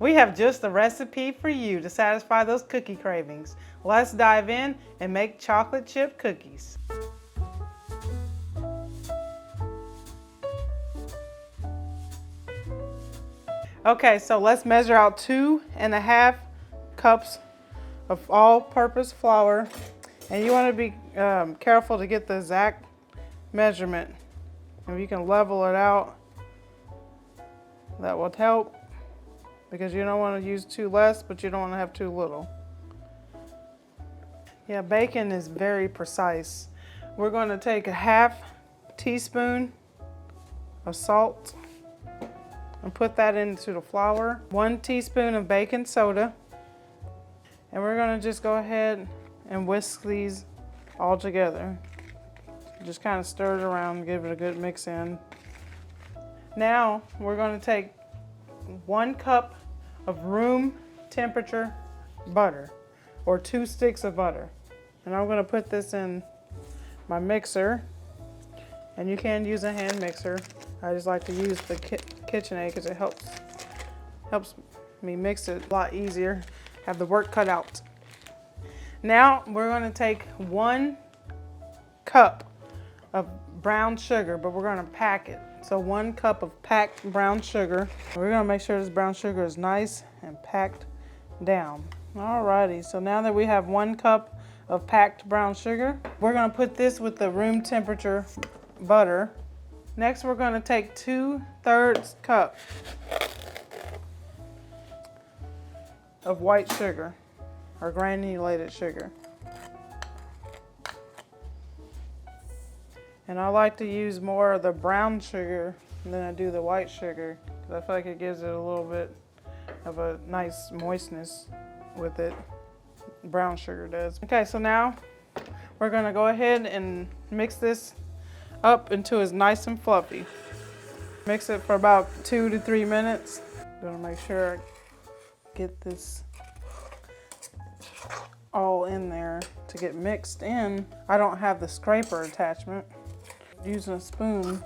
We have just the recipe for you to satisfy those cookie cravings. Let's dive in and make chocolate chip cookies. Okay, so let's measure out 2½ cups of all-purpose flour. And you want to be careful to get the exact measurement. If you can level it out, that will help, because you don't want to use too less, but you don't want to have too little. Yeah, baking is very precise. We're going to take a ½ teaspoon of salt and put that into the flour. 1 teaspoon of baking soda. And we're going to just go ahead and whisk these all together. Just kind of stir it around, give it a good mix in. Now we're going to take 1 cup of room temperature butter, or 2 sticks of butter. And I'm going to put this in my mixer. And you can use a hand mixer. I just like to use the KitchenAid because it helps me mix it a lot easier, have the work cut out. Now we're going to take 1 cup of brown sugar, but we're going to pack it. So 1 cup of packed brown sugar. We're going to make sure this brown sugar is nice and packed down. Alrighty, so now that we have 1 cup of packed brown sugar, we're going to put this with the room temperature butter. Next, we're going to take 2/3 cup of white sugar, or granulated sugar. And I like to use more of the brown sugar than I do the white sugar, because I feel like it gives it a little bit of a nice moistness with it. Brown sugar does. Okay, so now we're going to go ahead and mix this up until it's nice and fluffy. Mix it for about 2 to 3 minutes. Gonna make sure I get this all in there to get mixed in. I don't have the scraper attachment. Using a spoon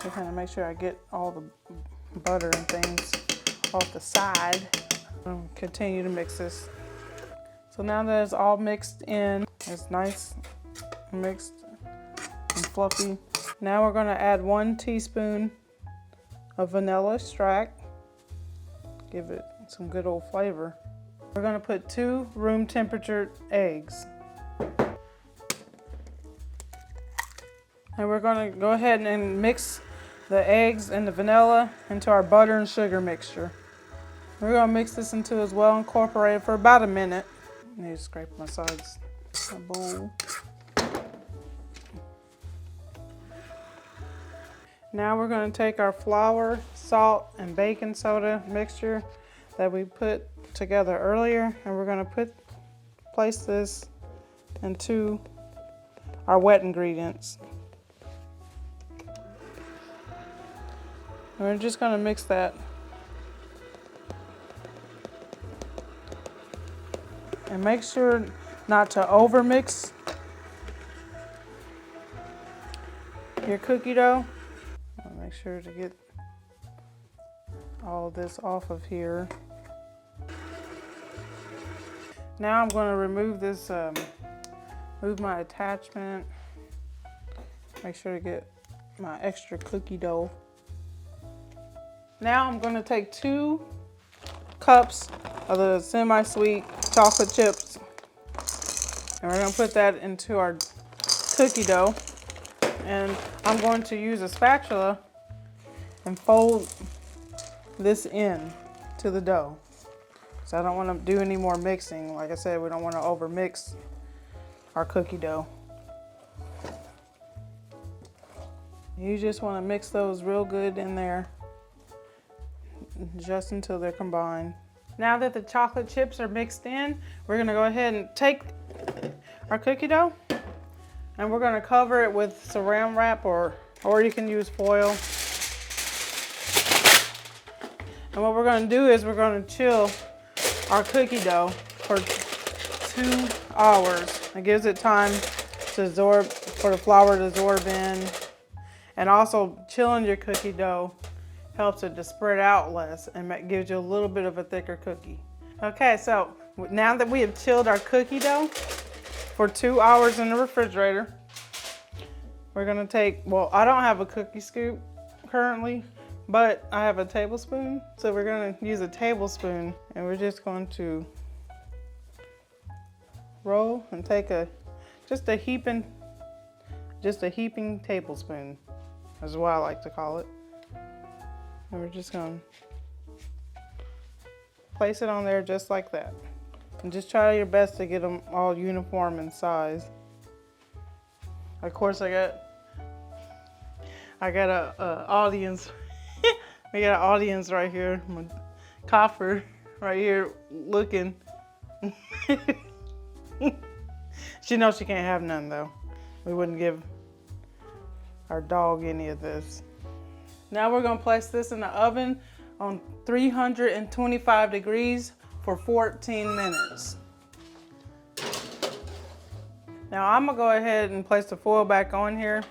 to kind of make sure I get all the butter and things off the side. I'll continue to mix this. So now that it's all mixed in, it's nice mixed and fluffy. Now we're going to add 1 teaspoon of vanilla extract. Give it some good old flavor. We're going to put 2 room temperature eggs. And we're going to go ahead and mix the eggs and the vanilla into our butter and sugar mixture. We're going to mix this until it's well incorporated for about a minute. I need to scrape my sides of my bowl. Now we're going to take our flour, salt, and baking soda mixture that we put together earlier, and we're going to place this into our wet ingredients. We're just going to mix that. And make sure not to overmix your cookie dough. Make sure to get all this off of here. Now I'm going to remove this, move my attachment. Make sure to get my extra cookie dough. Now I'm going to take 2 cups of the semi-sweet chocolate chips, and we're going to put that into our cookie dough. And I'm going to use a spatula and fold this in to the dough. So I don't want to do any more mixing. Like I said, we don't want to over mix our cookie dough. You just want to mix those real good in there, just until they're combined. Now that the chocolate chips are mixed in, we're going to go ahead and take our cookie dough, and we're going to cover it with saran wrap, or you can use foil. And what we're going to do is we're going to chill our cookie dough for 2 hours. It gives it time to absorb, for the flour to absorb in. And also, chilling your cookie dough helps it to spread out less and gives you a little bit of a thicker cookie. Okay, so now that we have chilled our cookie dough for 2 hours in the refrigerator, we're gonna take, well, I don't have a cookie scoop currently, but I have a tablespoon. So we're gonna use a tablespoon and we're just going to roll and take just a heaping tablespoon, is what I like to call it. And we're just gonna place it on there just like that. And just try your best to get them all uniform in size. Of course, I got a audience. We got an audience right here. My coffer right here looking. She knows she can't have none though. We wouldn't give our dog any of this. Now we're gonna place this in the oven on 325 degrees for 14 minutes. Now I'm gonna go ahead and place the foil back on here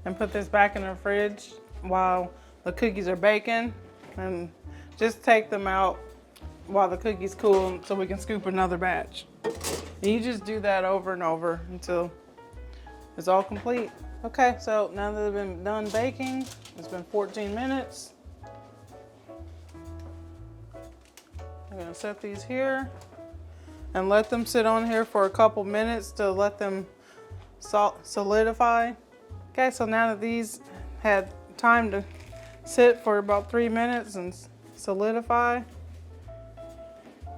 and put this back in the fridge while the cookies are baking, and just take them out while the cookies cool so we can scoop another batch. And you just do that over and over until it's all complete. Okay, so now that they've been done baking, it's been 14 minutes. I'm gonna set these here and let them sit on here for a couple minutes to let them solidify. Okay, so now that these had time to sit for about 3 minutes and solidify,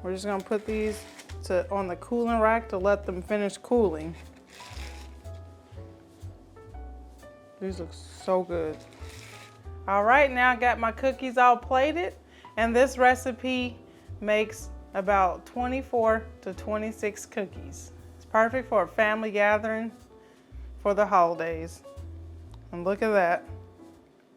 we're just gonna put these on the cooling rack to let them finish cooling. These look so good. All right, now I got my cookies all plated, and this recipe makes about 24 to 26 cookies. It's perfect for a family gathering for the holidays. And look at that.